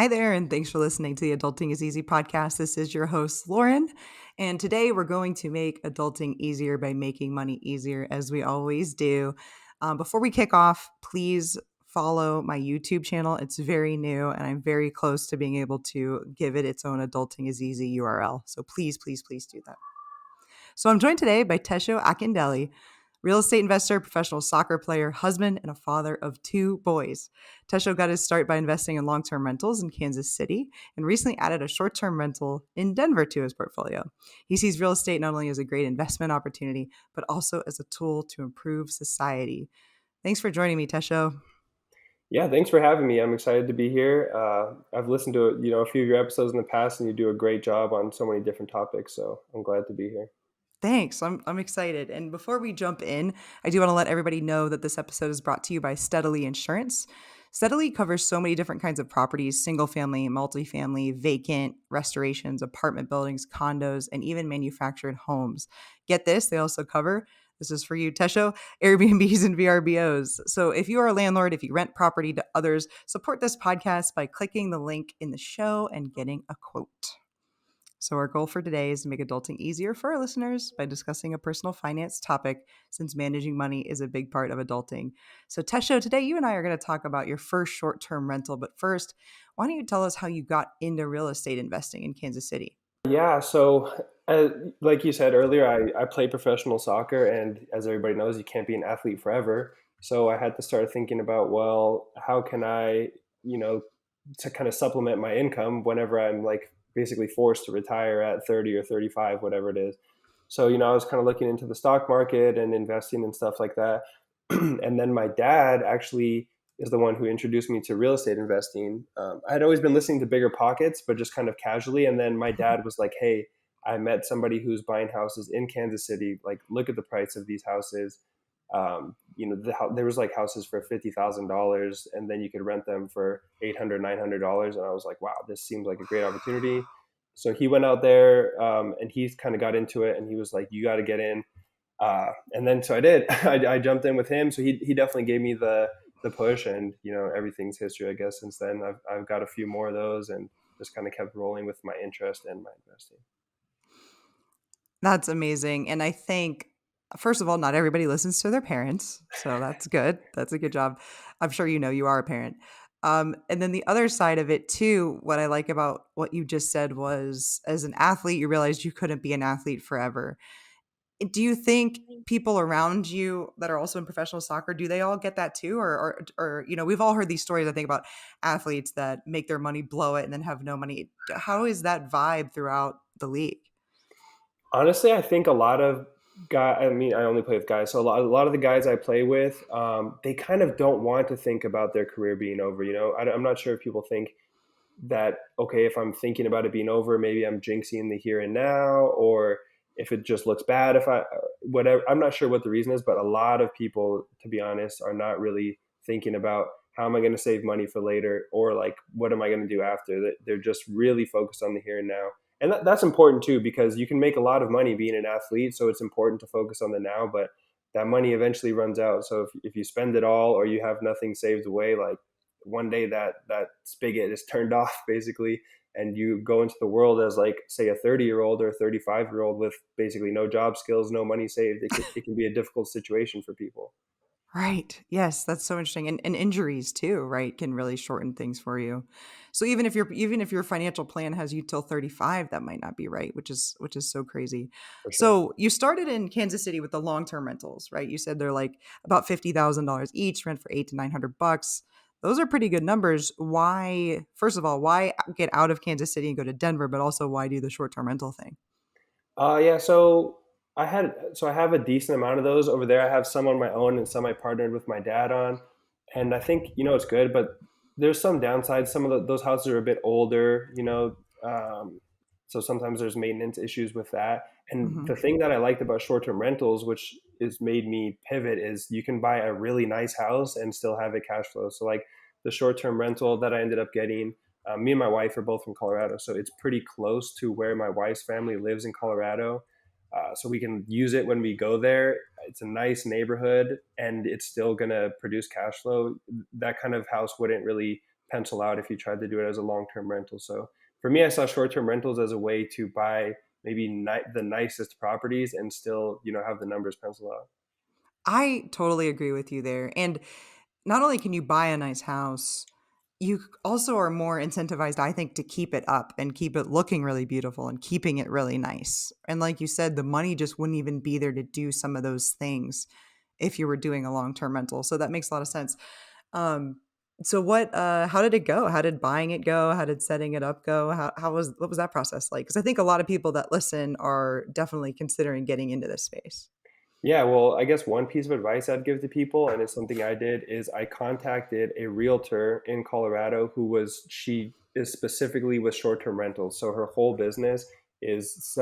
Hi there, and thanks for listening to the Adulting is Easy podcast. This is your host, Lauren, and today we're going to make adulting easier by making money easier, as we always do. Before we kick off, please follow my YouTube channel. It's very new, and I'm very close to being able to give it its own Adulting is Easy URL. So please, please, please do that. So I'm joined today by Tesho Akindele, real estate investor, professional soccer player, husband, and a father of two boys. Tesho got his start by investing in long-term rentals in Kansas City and recently added a short-term rental in Denver to his portfolio. He sees real estate not only as a great investment opportunity, but also as a tool to improve society. Thanks for joining me, Tesho. Yeah, thanks for having me. I'm excited to be here. I've listened to a few of your episodes in the past, and you do a great job on so many different topics. So I'm glad to be here. Thanks. I'm excited. And before we jump in, I do want to let everybody know that this episode is brought to you by Steadily Insurance. Steadily covers so many different kinds of properties: single family, multifamily, vacant, restorations, apartment buildings, condos, and even manufactured homes. Get this, they also cover, this is for you, Tesho, Airbnbs and VRBOs. So if you are a landlord, if you rent property to others, support this podcast by clicking the link in the show and getting a quote. So, our goal for today is to make adulting easier for our listeners by discussing a personal finance topic, since managing money is a big part of adulting. So, Tesho, today you and I are going to talk about your first short term rental. But first, why don't you tell us how you got into real estate investing in Kansas City? Yeah, so like you said earlier, I play professional soccer, and as everybody knows, you can't be an athlete forever. So I had to start thinking about, well, how can I, you know, to kind of supplement my income whenever I'm like basically forced to retire at 30 or 35, whatever it is. So, I was kind of looking into the stock market and investing and stuff like that. And then my dad actually is the one who introduced me to real estate investing. I had always been listening to Bigger Pockets, but just kind of casually. And then my dad was like, "Hey, I met somebody who's buying houses in Kansas City. Like, look at the price of these houses. There was like houses for $50,000, and then you could rent them for $800, $900." And I was like, "Wow, this seems like a great opportunity." So he went out there, and he kind of got into it, and he was like, "You got to get in." And then so I did. I jumped in with him. So he definitely gave me the push, and everything's history, I guess. Since then, I've got a few more of those, and just kind of kept rolling with my interest and my investing. That's amazing. And I think, first of all, not everybody listens to their parents. So that's good. That's a good job. I'm sure you know you are a parent. And then the other side of it, too, what I like about what you just said was, as an athlete, you realized you couldn't be an athlete forever. Do you think people around you that are also in professional soccer, do they all get that too? Or we've all heard these stories, I think, about athletes that make their money, blow it, and then have no money. How is that vibe throughout the league? Honestly, I think a lot of guys. I mean, I only play with guys, so a lot of the guys I play with, they kind of don't want to think about their career being over. I'm not sure if people think that, okay, if I'm thinking about it being over, maybe I'm jinxing the here and now, or if it just looks bad, if I whatever. I'm not sure what the reason is, but a lot of people, to be honest, are not really thinking about how am I going to save money for later, or like what am I going to do after. They're just really focused on the here and now. And that's important too, because you can make a lot of money being an athlete, so it's important to focus on the now, but that money eventually runs out. So if you spend it all, or you have nothing saved away, like one day that spigot is turned off basically, and you go into the world as, like, say, a 30-year-old or a 35-year-old with basically no job skills, no money saved. It can be a difficult situation for people. Right. Yes, that's so interesting. And injuries too, right, can really shorten things for you. So even if your financial plan has you till 35, that might not be right, which is so crazy. For sure. So you started in Kansas City with the long-term rentals, right? You said they're like about $50,000 each, rent for 8 to 900 bucks. Those are pretty good numbers. Why, first of all, why get out of Kansas City and go to Denver, but also why do the short-term rental thing? Yeah, so I have a decent amount of those over there. I have some on my own and some I partnered with my dad on, and I think it's good, but there's some downsides. Some of those houses are a bit older, so sometimes there's maintenance issues with that. And Hmm. the thing that I liked about short-term rentals, which has made me pivot, is you can buy a really nice house and still have it cash flow. So like the short-term rental that I ended up getting, me and my wife are both from Colorado, so it's pretty close to where my wife's family lives in Colorado. So we can use it when we go there. It's a nice neighborhood, and it's still going to produce cash flow. That kind of house wouldn't really pencil out if you tried to do it as a long-term rental. So for me, I saw short-term rentals as a way to buy maybe the nicest properties and still, have the numbers pencil out. I totally agree with you there. And not only can you buy a nice house, you also are more incentivized, I think, to keep it up and keep it looking really beautiful and keeping it really nice. And like you said, the money just wouldn't even be there to do some of those things if you were doing a long-term rental. So that makes a lot of sense. Um, so how did it go? How did buying it go? How did setting it up go? What was that process like? Because I think a lot of people that listen are definitely considering getting into this space. Yeah, well, I guess one piece of advice I'd give to people, and it's something I did, is I contacted a realtor in Colorado she is specifically with short-term rentals. So her whole business is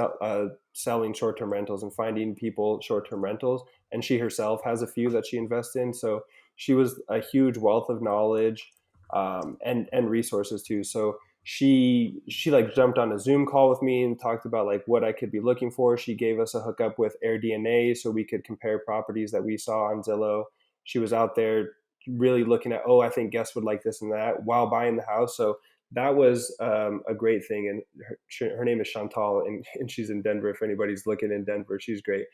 selling short-term rentals and finding people short-term rentals. And she herself has a few that she invests in. So she was a huge wealth of knowledge, and resources too. So she like jumped on a Zoom call with me and talked about like what I could be looking for. She gave us a hookup with AirDNA so we could compare properties that we saw on Zillow. She was out there really looking at, oh, I think guests would like this and that while buying the house. So that was a great thing. And her name is Chantal, and she's in Denver. If anybody's looking in Denver, she's great.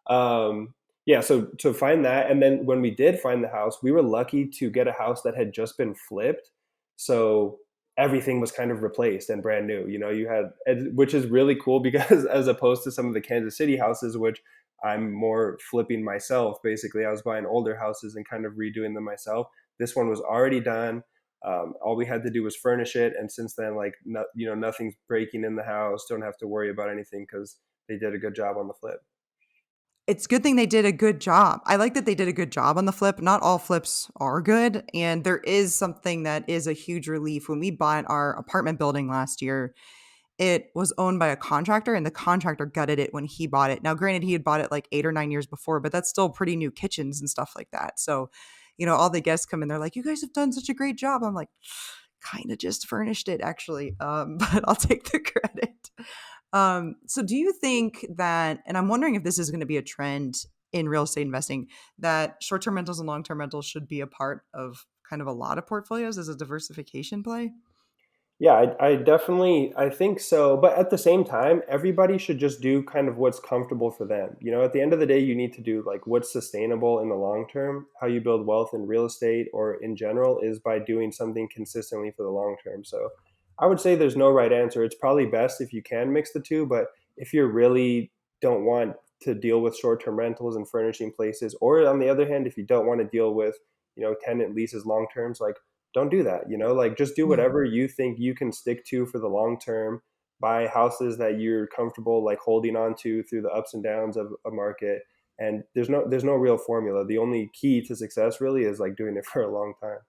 Um, yeah, so to find that, and then when we did find the house, we were lucky to get a house that had just been flipped. So everything was kind of replaced and brand new. You had, which is really cool because as opposed to some of the Kansas City houses, which I'm more flipping myself, basically, I was buying older houses and kind of redoing them myself. This one was already done. All we had to do was furnish it, and since then, like, nothing's breaking in the house. Don't have to worry about anything because they did a good job on the flip. It's a good thing they did a good job. I like that they did a good job on the flip. Not all flips are good, and there is something that is a huge relief. When we bought our apartment building last year, it was owned by a contractor, and the contractor gutted it when he bought it. Now, granted, he had bought it like 8 or 9 years before, but that's still pretty new kitchens and stuff like that. So, all the guests come in, they're like, "You guys have done such a great job." I'm like, "Kinda just furnished it, actually, but I'll take the credit." So do you think that, and I'm wondering if this is gonna be a trend in real estate investing, that short-term rentals and long-term rentals should be a part of kind of a lot of portfolios as a diversification play? Yeah, I definitely I think so, but at the same time, everybody should just do kind of what's comfortable for them. At the end of the day, you need to do like what's sustainable in the long term. How you build wealth in real estate or in general is by doing something consistently for the long term. So I would say there's no right answer. It's probably best if you can mix the two, but if you really don't want to deal with short-term rentals and furnishing places, or on the other hand, if you don't want to deal with, tenant leases long terms, like don't do that. Like just do Yeah. whatever you think you can stick to for the long term. Buy houses that you're comfortable like holding on to through the ups and downs of a market. And there's no real formula. The only key to success really is like doing it for a long time.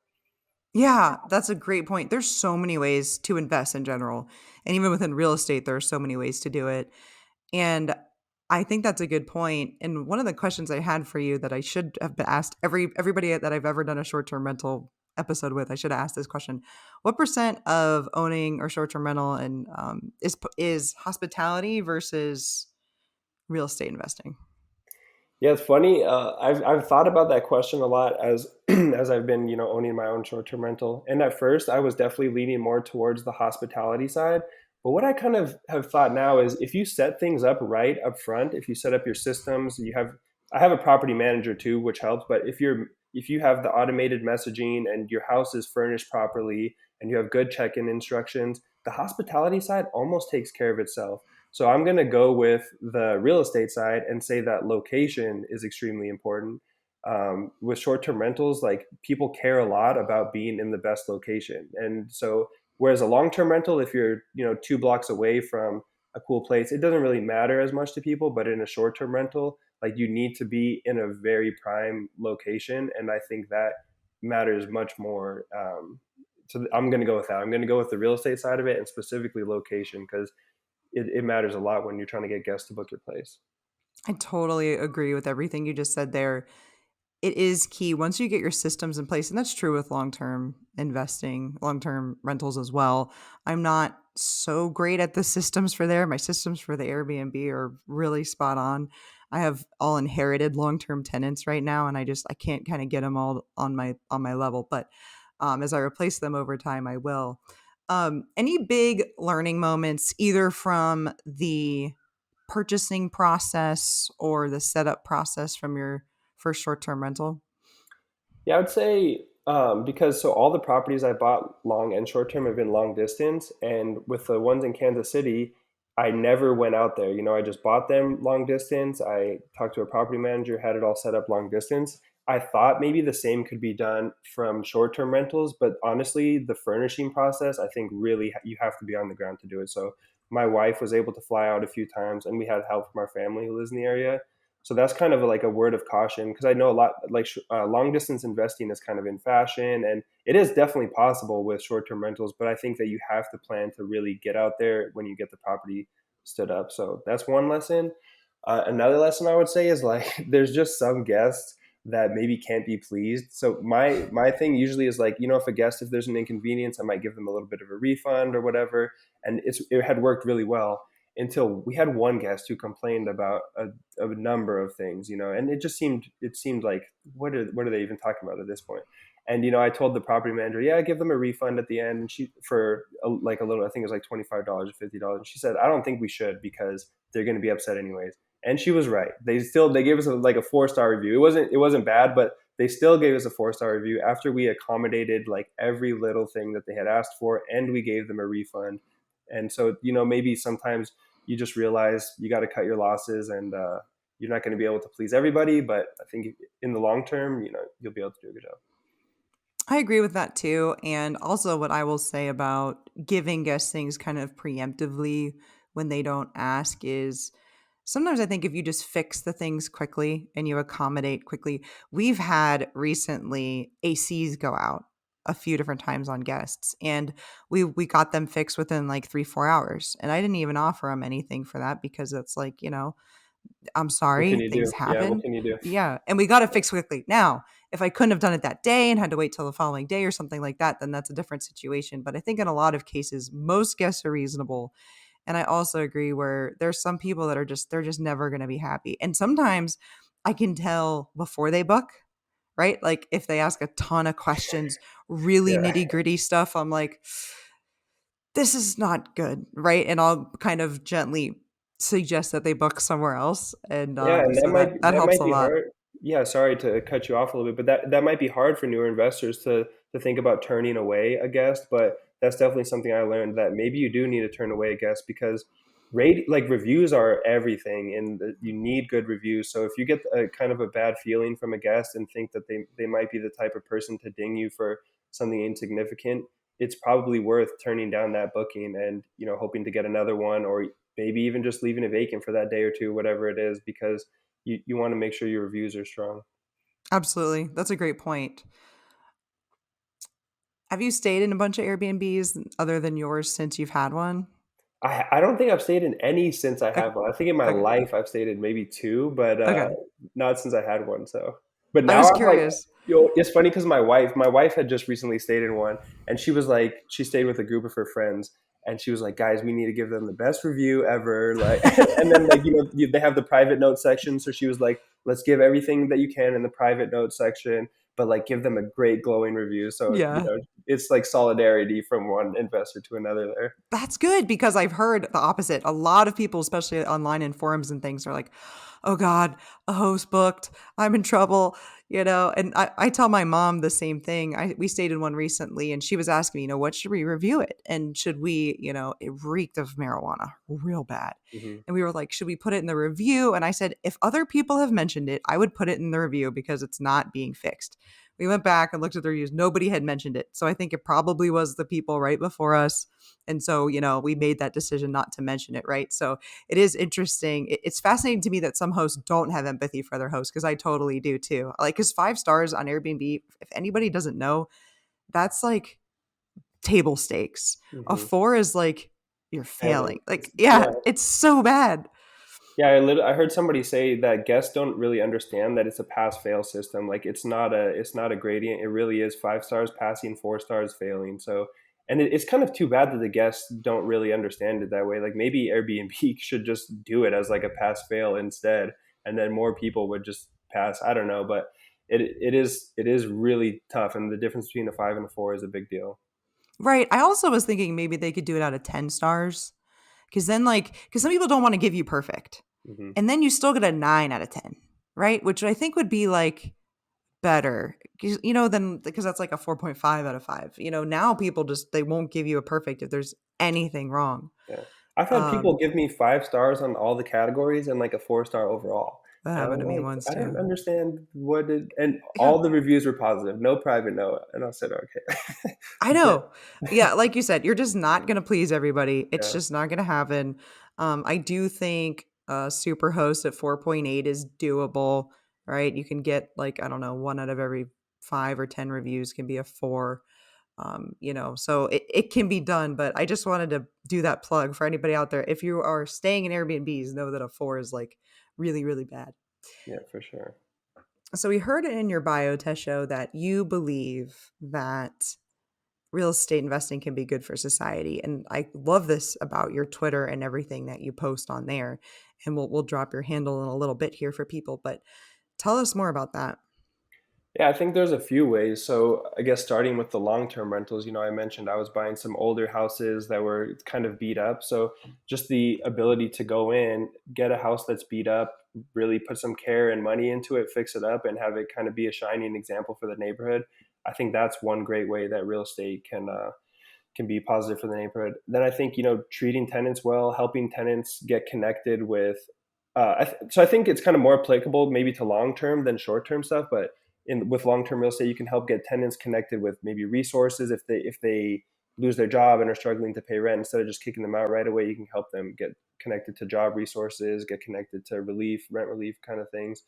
Yeah, that's a great point. There's so many ways to invest in general, and even within real estate, there are so many ways to do it. And I think that's a good point. And one of the questions I had for you that I should have been asked everybody that I've ever done a short-term rental episode with, I should have asked this question. What percent of owning or short-term rental and is hospitality versus real estate investing? Yeah, it's funny. I've thought about that question a lot as as I've been owning my own short term rental. And at first, I was definitely leaning more towards the hospitality side. But what I kind of have thought now is if you set things up right up front, if you set up your systems, I have a property manager too, which helps. But if you have the automated messaging and your house is furnished properly and you have good check in instructions, the hospitality side almost takes care of itself. So I'm going to go with the real estate side and say that location is extremely important. With short-term rentals, like people care a lot about being in the best location, and so whereas a long-term rental, if you're 2 blocks away from a cool place, it doesn't really matter as much to people. But in a short-term rental, like you need to be in a very prime location, and I think that matters much more. So I'm going to go with that. I'm going to go with the real estate side of it and specifically location because it matters a lot when you're trying to get guests to book your place. I totally agree with everything you just said there. It is key once you get your systems in place, and that's true with long-term investing, long-term rentals as well. I'm not so great at the systems for there. My systems for the Airbnb are really spot on. I have all inherited long-term tenants right now, and I can't kind of get them all on my level. But As I replace them over time, I will. Any big learning moments, either from the purchasing process or the setup process from your first short term rental? Yeah, I would say because so all the properties I bought long and short term have been long distance, and with the ones in Kansas City, I never went out there. You know, I just bought them long distance. I talked to a property manager, had it all set up long distance. I thought maybe the same could be done from short term rentals, but honestly, the furnishing process, I think really you have to be on the ground to do it. So my wife was able to fly out a few times, and we had help from our family who lives in the area. So that's kind of like a word of caution because I know a lot like long distance investing is kind of in fashion, and it is definitely possible with short term rentals. But I think that you have to plan to really get out there when you get the property stood up. So that's one lesson. Another lesson I would say is like there's just some guests that maybe can't be pleased. So my thing usually is like, you know, if there's an inconvenience, I might give them a little bit of a refund or whatever, and it had worked really well until we had one guest who complained about a number of things, you know, and it seemed like what are they even talking about at this point? And you know, I told the property manager, yeah, give them a refund at the end, and she for like a little, I think it was like $25 or $50, and she said, I don't think we should because they're going to be upset anyways. And she was right. They gave us like a 4-star review. It wasn't bad, but they still gave us a 4-star review after we accommodated like every little thing that they had asked for, and we gave them a refund. And so, you know, maybe sometimes you just realize you got to cut your losses, and you're not going to be able to please everybody. But I think in the long term, you know, you'll be able to do a good job. I agree with that too. And also, what I will say about giving guests things kind of preemptively when they don't ask is sometimes I think if you just fix the things quickly and you accommodate quickly, we've had recently ACs go out a few different times on guests, and we got them fixed within like 3-4 hours, and I didn't even offer them anything for that because it's like, I'm What can sorry, you things do? Yeah, what happen. can you do? Yeah, and we got it fixed quickly. Now, if I couldn't have done it that day and had to wait till the following day or something like that, then that's a different situation. But I think in a lot of cases, most guests are reasonable. And I also agree where there's some people that are they're just never going to be happy. And sometimes I can tell before they book, right? Like if they ask a ton of questions, really Yeah, nitty gritty stuff, I'm like, this is not good, right? And I'll kind of gently suggest that they book somewhere else, and yeah, and that so might that that helps might a be lot. hard. Yeah, sorry to cut you off a little bit, but that might be hard for newer investors to think about turning away a guest. But that's definitely something I learned that maybe you do need to turn away a guest because rate like reviews are everything, and you need good reviews. So if you get a kind of a bad feeling from a guest and think that they might be the type of person to ding you for something insignificant, it's probably worth turning down that booking and, you know, hoping to get another one, or maybe even just leaving it vacant for that day or two, whatever it is, because you want to make sure your reviews are strong. Absolutely, that's a great point. Have you stayed in a bunch of Airbnbs other than yours since you've had one? I don't think I've stayed in any since I Ok have one. I think in my okay, life I've stayed in maybe 2, but okay. not since I had one. So, but I now was I'm like, curious. yo, it's funny because my wife had just recently stayed in one, and she was like, she stayed with a group of her friends, and she was like, guys, we need to give them the best review ever, like, and then like, you know, they have the private note section, so she was like, let's give everything that you can in the private note section, but like give them a great glowing review. So, you Yeah. know, it's like solidarity from one investor to another there. That's good because I've heard the opposite. A lot of people, especially online in forums and things, are like, "Oh God, a host booked. I'm in trouble." And I tell my mom the same thing. We stayed in one recently, and she was asking me, what should we review it, and should we, it reeked of marijuana real bad, Hmm. and we were like, should we put it in the review? And I said, if other people have mentioned it, I would put it in the review because it's not being fixed. We went back and looked at the reviews. Nobody had mentioned it, so I think it probably was the people right before us, and so, we made that decision not to mention it, right? So it is interesting. It's fascinating to me that some hosts don't have empathy for their hosts because I totally do too. Like, because 5 stars on Airbnb, if anybody doesn't know, that's like table stakes. A Hmm. 4 is like you're Heaven. failing. Like, yeah, Yeah. it's so bad. Yeah, I heard somebody say that guests don't really understand that it's a pass fail system. Like it's not a gradient. It really is 5 stars passing, 4 stars failing. So, and it's kind of too bad that the guests don't really understand it that way. Like maybe Airbnb should just do it as like a pass fail instead, and then more people would just pass. I don't know, but it is really tough, and the difference between a 5 and a 4 is a big deal. Right. I also was thinking maybe they could do it out of 10 stars. Because then, like, because some people don't want to give you perfect. Hmm. And then you still get a 9 out of 10, right? Which I think would be like better, than because that's like a 4.5 out of 5. Now people just, they won't give you a perfect if there's anything wrong. Yeah. I've had people Um, give me 5 stars on all the categories and like a 4-star overall. that And happened I'm to me like, once I don't too. understand what did, and Yeah. all the reviews were positive, no private note. And I said, okay. I But know. Yeah, like you said, you're just not gonna please everybody. It's yeah, just not gonna happen. I do think Superhost at 4.8 is doable, right? You can get like, I don't know, one out of every 5 or 10 reviews can be a 4. So it can be done, but I just wanted to do that plug for anybody out there. If you are staying in Airbnbs, know that a 4 is like really, really bad. yeah, for sure. So we heard it in your bio, Tesho, that you believe that real estate investing can be good for society. And I love this about your Twitter and everything that you post on there. And we'll drop your handle in a little bit here for people, but tell us more about that. Yeah, I think there's a few ways. So I guess starting with the long-term rentals, I mentioned I was buying some older houses that were kind of beat up. So just the ability to go in, get a house that's beat up, really put some care and money into it, fix it up, and have it kind of be a shining example for the neighborhood. I think that's one great way that real estate can be positive for the neighborhood. Then I think treating tenants well, helping tenants get connected with. So I think it's kind of more applicable maybe to long term than short term stuff. But with long term real estate, you can help get tenants connected with maybe resources if they lose their job and are struggling to pay rent. Instead of just kicking them out right away, you can help them get connected to job resources, get connected to rent relief kind of things.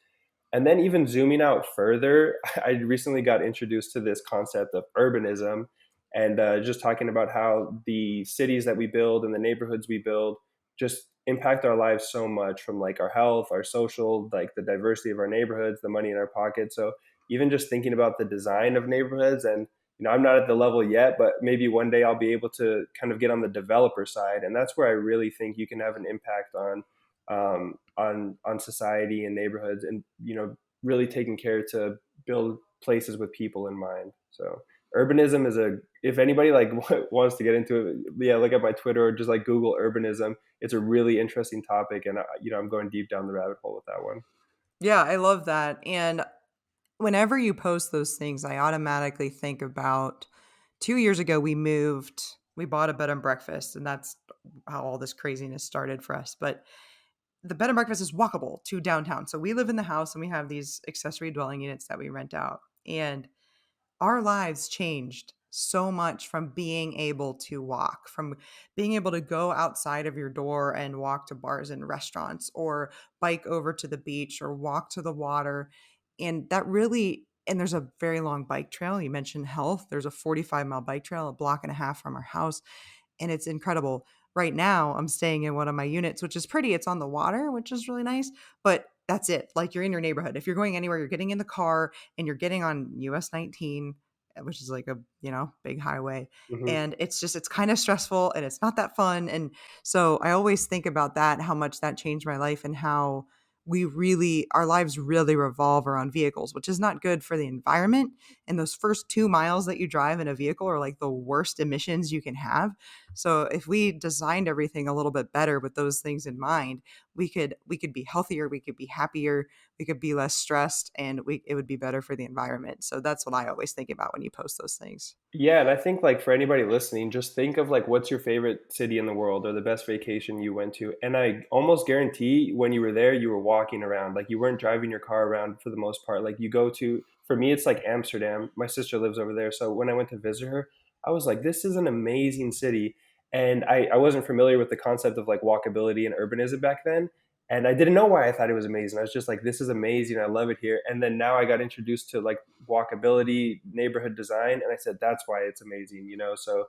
And then even zooming out further, I recently got introduced to this concept of urbanism, and just talking about how the cities that we build and the neighborhoods we build just impact our lives so much, from like our health, our social, like the diversity of our neighborhoods, the money in our pockets. So even just thinking about the design of neighborhoods, and I'm not at the level yet, but maybe one day I'll be able to kind of get on the developer side, and that's where I really think you can have an impact on society and neighborhoods, and really taking care to build places with people in mind. So urbanism is a, if anybody like wants to get into it, yeah, look at my Twitter or just like Google urbanism. It's a really interesting topic, and I'm going deep down the rabbit hole with that one. Yeah, I love that. And whenever you post those things, I automatically think about 2 years ago, we bought a bed and breakfast, and that's how all this craziness started for us. But the bed and breakfast is walkable to downtown. So we live in the house and we have these accessory dwelling units that we rent out. And our lives changed so much from being able to walk, from being able to go outside of your door and walk to bars and restaurants, or bike over to the beach, or walk to the water. And that really, and there's a very long bike trail. You mentioned health. There's a 45-mile bike trail, a block and a half from our house, and it's incredible. Right now, I'm staying in one of my units, which is pretty. It's on the water, which is really nice, but that's it. Like, you're in your neighborhood. If you're going anywhere, you're getting in the car and you're getting on US 19, which is like a, big highway. Hmm. And it's kind of stressful and it's not that fun. And so I always think about that, how much that changed my life, and how our lives really revolve around vehicles, which is not good for the environment. And those first 2 miles that you drive in a vehicle are like the worst emissions you can have. So if we designed everything a little bit better with those things in mind, we could be healthier, we could be happier, we could be less stressed, and it would be better for the environment. So that's what I always think about when you post those things. Yeah, and I think like for anybody listening, just think of like what's your favorite city in the world or the best vacation you went to. And I almost guarantee when you were there, you were walking around. Like you weren't driving your car around for the most part. Like you go to, for me, it's like Amsterdam. My sister lives over there. So when I went to visit her, I was like, this is an amazing city. And I wasn't familiar with the concept of like walkability and urbanism back then. And I didn't know why I thought it was amazing. I was just like, this is amazing. I love it here. And then now I got introduced to like walkability, neighborhood design, and I said that's why it's amazing. So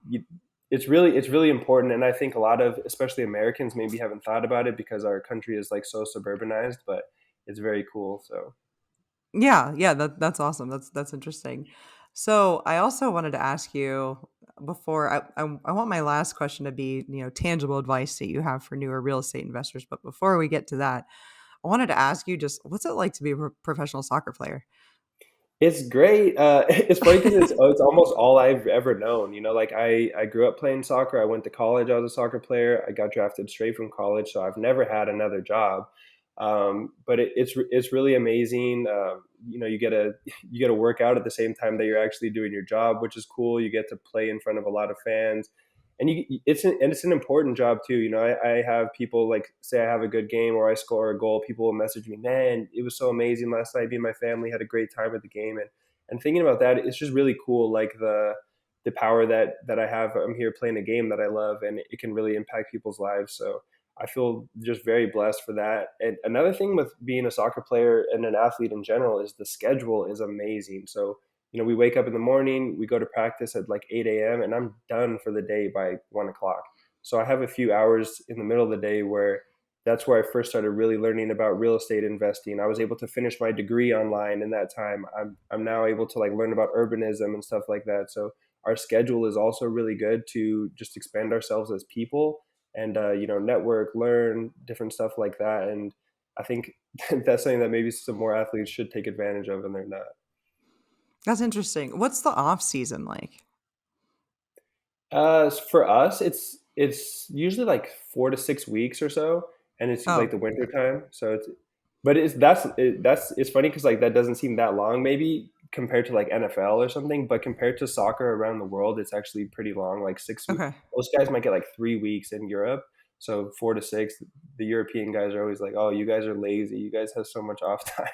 you, it's really important, and I think a lot of especially Americans maybe haven't thought about it because our country is like so suburbanized, but it's very cool. So Yeah, yeah, that's awesome. That's interesting. So I also wanted to ask you before I want my last question to be, tangible advice that you have for newer real estate investors. But before we get to that, I wanted to ask you, just what's it like to be a professional soccer player? It's great. It's funny because it's almost all I've ever known. You know, like I grew up playing soccer. I went to college. I was a soccer player. I got drafted straight from college, so I've never had another job. But it's really amazing. You know, you get to work out at the same time that you're actually doing your job, which is cool. You get to play in front of a lot of fans, and it's an important job too. You know, I have people like say I have a good game or I score a goal. People will message me, man, it was so amazing last night. Me and my family had a great time at the game, and thinking about that, it's just really cool. Like the power that I have. I'm here playing a game that I love, and it can really impact people's lives. So I feel just very blessed for that. And another thing with being a soccer player and an athlete in general is the schedule is amazing. So, you know, we wake up in the morning, we go to practice at like 8 a.m., and I'm done for the day by 1 o'clock. So I have a few hours in the middle of the day where that's where I first started really learning about real estate investing. I was able to finish my degree online in that time. I'm now able to like learn about urbanism and stuff like that. So our schedule is also really good to just expand ourselves as people and you know, network, learn different stuff like that. And I think that's something that maybe some more athletes should take advantage of, and they're not. That's interesting. What's the off season like? For us, it's usually like 4 to 6 weeks or so, and it's like Oh, the winter okay. time. So but that's it's funny because like that doesn't seem that long, maybe compared to like NFL or something, but compared to soccer around the world, it's actually pretty long. Like 6 weeks, Okay. most guys might get like 3 weeks in Europe, so 4 to 6. The European guys are always like, "Oh, you guys are lazy. You guys have so much off time."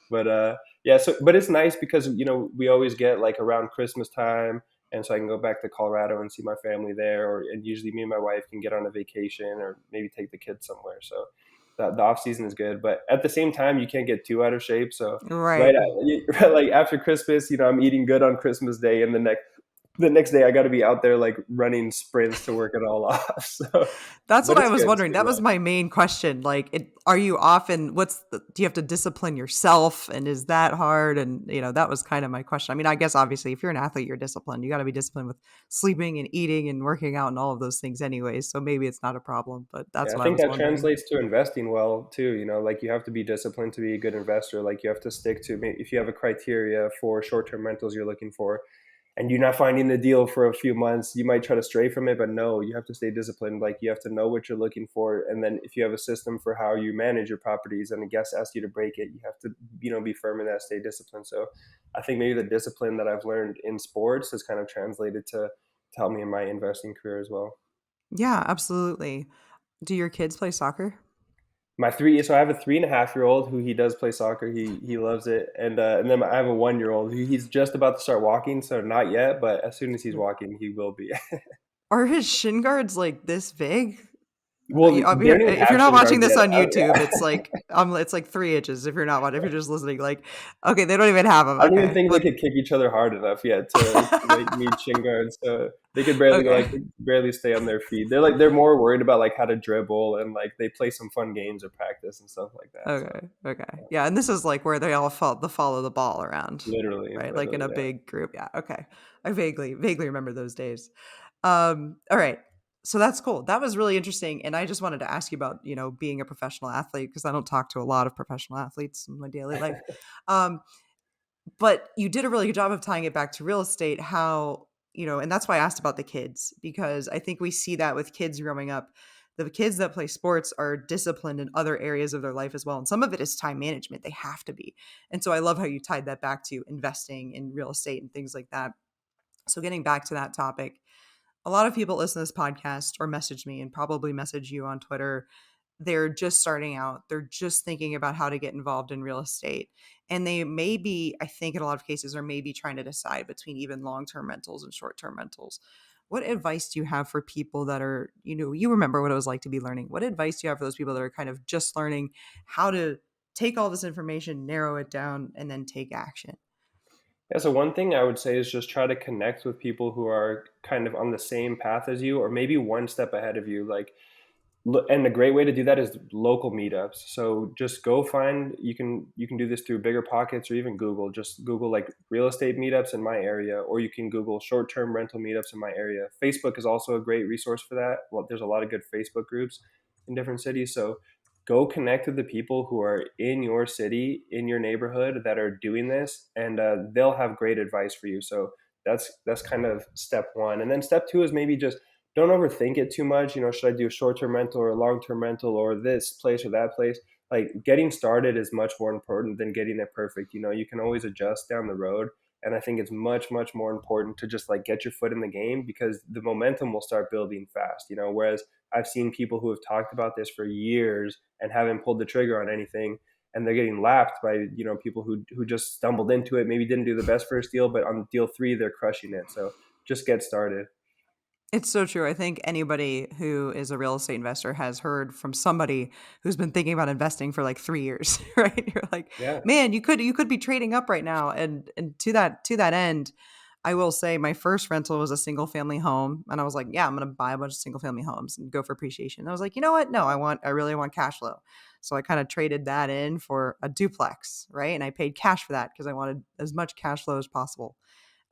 But yeah, so but it's nice because you know we always get like around Christmas time, and so I can go back to Colorado and see my family there, or and usually me and my wife can get on a vacation or maybe take the kids somewhere. So the off season is good, but at the same time, you can't get too out of shape. So Right. like after Christmas, you know, I'm eating good on Christmas Day, and the next day I got to be out there like running sprints to work it all off. So, That's what but I it's was good. It's wondering. good. That was Yeah. my main question. Like, are you often, do you have to discipline yourself? And is that hard? And, that was kind of my question. I mean, I guess obviously if you're an athlete, you're disciplined. You got to be disciplined with sleeping and eating and working out and all of those things anyways. So maybe it's not a problem, but Yeah, that's I what I think was that wondering. translates to investing well too. You know, like you have to be disciplined to be a good investor. Like you have to stick to if you have a criteria for short-term rentals you're looking for, and you're not finding the deal for a few months, you might try to stray from it, but no, you have to stay disciplined. Like you have to know what you're looking for, and then if you have a system for how you manage your properties, and a guest asks you to break it, you have to be firm in that, stay disciplined. So, I think maybe the discipline that I've learned in sports has kind of translated to help me in my investing career as well. Yeah, absolutely. Do your kids play soccer? So I have a 3.5-year-old who he does play soccer. He loves it, and then I have a 1-year-old who he's just about to start walking, so not yet, but as soon as he's walking, he will be. Are his shin guards like this big? Well, I'm they here don't even if you're have not shin watching guards this yet. on YouTube, it's like 3 inches if you're not watching if you're just listening, like, okay, they don't even have them, I don't even okay, think they but could kick each other hard enough yet to like need shin guards. So they could barely okay. barely stay on their feet. They're more worried about like how to dribble, and like they play some fun games or practice and stuff like that. So Okay, okay. Yeah, and this is, like, where they all follow the ball around, right? Like, in literally, a yeah. big group, yeah, okay. I vaguely remember those days. Alright, so that's cool. That was really interesting, and I just wanted to ask you about, being a professional athlete because I don't talk to a lot of professional athletes in my daily life. Um, But you did a really good job of tying it back to real estate, how, and that's why I asked about the kids, because I think we see that with kids growing up. The kids that play sports are disciplined in other areas of their life as well. And some of it is time management. They have to be. And so I love how you tied that back to investing in real estate and things like that. So getting back to that topic, a lot of people listen to this podcast or message me and probably message you on Twitter. They're just starting out. They're just thinking about how to get involved in real estate. And they may be, I think in a lot of cases, are maybe trying to decide between even long term rentals and short term rentals. What advice do you have for people that are, you remember what it was like to be learning? What advice do you have for those people that are kind of just learning how to take all this information, narrow it down, and then take action? Yeah, so one thing I would say is just try to connect with people who are kind of on the same path as you, or maybe one step ahead of you. Like, and a great way to do that is local meetups. So just go find you can do this through Bigger Pockets or even Google. Just Google like real estate meetups in my area, or you can Google short-term rental meetups in my area. Facebook is also a great resource for that. Well, there's a lot of good Facebook groups in different cities. So go connect with the people who are in your city, in your neighborhood that are doing this, and they'll have great advice for you. So that's kind of step one. And then step two is maybe just don't overthink it too much. You know, should I do a short-term rental or a long-term rental or this place or that place? Like getting started is much more important than getting it perfect. You know, you can always adjust down the road. And I think it's much more important to just like get your foot in the game because the momentum will start building fast. You know, whereas I've seen people who have talked about this for years and haven't pulled the trigger on anything, and they're getting lapped by people who just stumbled into it, maybe didn't do the best first deal, but on deal three they're crushing it. So just get started. It's so true. I think anybody who is a real estate investor has heard from somebody who's been thinking about investing for like 3 years, right? You're like, Yeah. "Man, you could be trading up right now." And to that end, I will say my first rental was a single family home, and I was like, "Yeah, I'm gonna buy a bunch of single family homes and go for appreciation." And I was like, "You know what? No, I really want cash flow." So I kind of traded that in for a duplex, right? And I paid cash for that because I wanted as much cash flow as possible.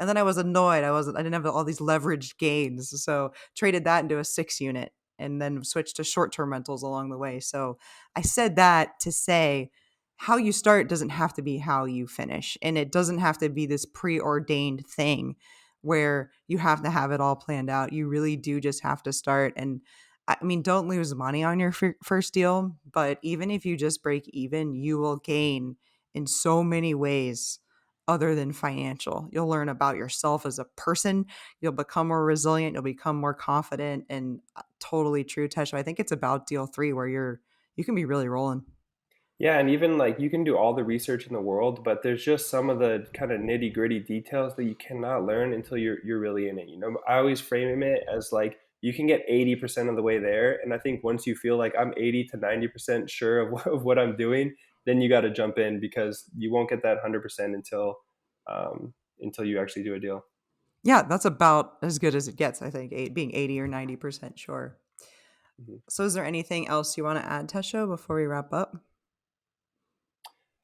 And then I was annoyed. I didn't have all these leveraged gains. So traded that into a 6 unit and then switched to short-term rentals along the way. So I said that to say how you start doesn't have to be how you finish. And it doesn't have to be this preordained thing where you have to have it all planned out. You really do just have to start. And I mean, don't lose money on your first deal, but even if you just break even, you will gain in so many ways other than financial. You'll learn about yourself as a person. You'll become more resilient. You'll become more confident. And totally true, Tesho. I think it's about deal three where you can be really rolling. Yeah, and even like you can do all the research in the world, but there's just some of the kind of nitty-gritty details that you cannot learn until you're really in it. You know, I always frame it as like you can get 80% of the way there, and I think once you feel like I'm 80 to 90% sure of what I'm doing, then you got to jump in because you won't get that 100% until you actually do a deal. Yeah, that's about as good as it gets, I think, being 80 or 90% sure. Mhm. So, is there anything else you want to add, Tesho, before we wrap up?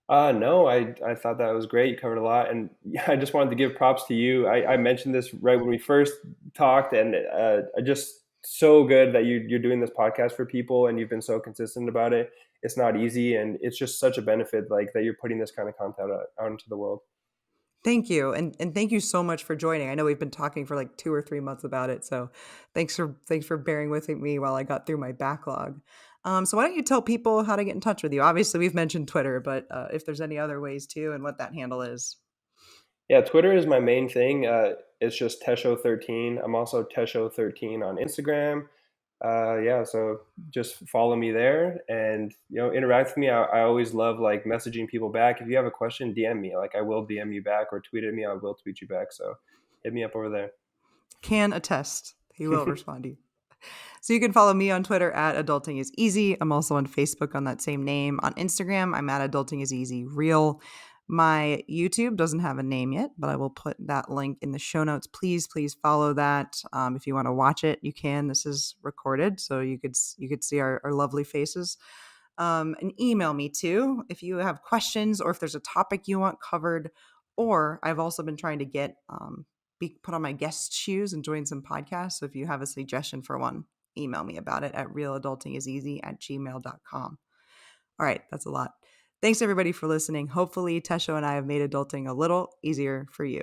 No, I thought that was great. You covered a lot, and yeah, I just wanted to give props to you. I mentioned this right when we first talked, and I just so good that you're doing this podcast for people, and you've been so consistent about it. It's not easy, and it's just such a benefit, like that you're putting this kind of content out into the world. Thank you, and thank you so much for joining. I know we've been talking for like 2 or 3 months about it, so thanks for bearing with me while I got through my backlog. So why don't you tell people how to get in touch with you? Obviously, we've mentioned Twitter, but if there's any other ways too, and what that handle is. Yeah, Twitter is my main thing. It's just Tesho13. I'm also Tesho13 on Instagram. Yeah, so just follow me there and interact with me. I always love like messaging people back. If you have a question, DM me. Like I will DM you back or tweet at me. I will tweet you back. So hit me up over there. Can attest. He will respond to you. So you can follow me on Twitter at Adulting is Easy. I'm also on Facebook on that same name. On Instagram, I'm at Adulting is Easy Real. My YouTube doesn't have a name yet, but I will put that link in the show notes. Please follow that. If you want to watch it, you can. This is recorded, so you could see our lovely faces. And email me too if you have questions or if there's a topic you want covered. Or I've also been trying to get be put on my guest shoes and join some podcasts. So if you have a suggestion for one, email me about it at realadultingiseasy@gmail.com. All right, that's a lot. Thanks everybody for listening. Hopefully, Tesho and I have made adulting a little easier for you.